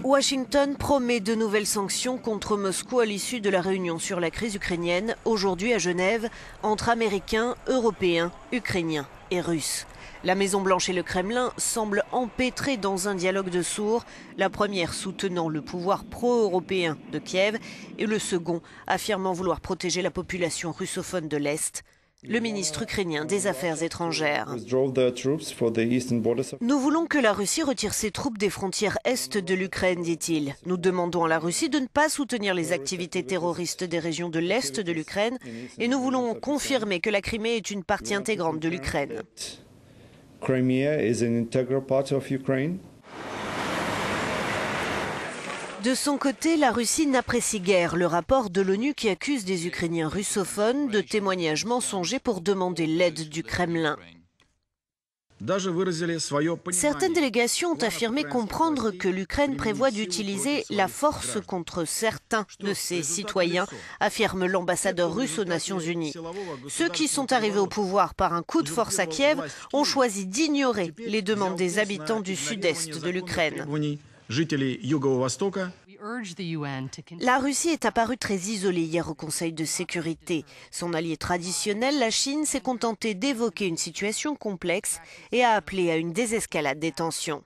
Washington promet de nouvelles sanctions contre Moscou à l'issue de la réunion sur la crise ukrainienne, aujourd'hui à Genève, entre Américains, Européens, Ukrainiens et Russes. La Maison-Blanche et le Kremlin semblent empêtrés dans un dialogue de sourds, la première soutenant le pouvoir pro-européen de Kiev et le second affirmant vouloir protéger la population russophone de l'Est. Le ministre ukrainien des Affaires étrangères. Nous voulons que la Russie retire ses troupes des frontières est de l'Ukraine, dit-il. Nous demandons à la Russie de ne pas soutenir les activités terroristes des régions de l'est de l'Ukraine et nous voulons confirmer que la Crimée est une partie intégrante de l'Ukraine. De son côté, la Russie n'apprécie guère le rapport de l'ONU qui accuse des Ukrainiens russophones de témoignages mensongers pour demander l'aide du Kremlin. Certaines délégations ont affirmé comprendre que l'Ukraine prévoit d'utiliser la force contre certains de ses citoyens, affirme l'ambassadeur russe aux Nations Unies. Ceux qui sont arrivés au pouvoir par un coup de force à Kiev ont choisi d'ignorer les demandes des habitants du sud-est de l'Ukraine. La Russie est apparue très isolée hier au Conseil de sécurité. Son allié traditionnel, la Chine, s'est contentée d'évoquer une situation complexe et a appelé à une désescalade des tensions.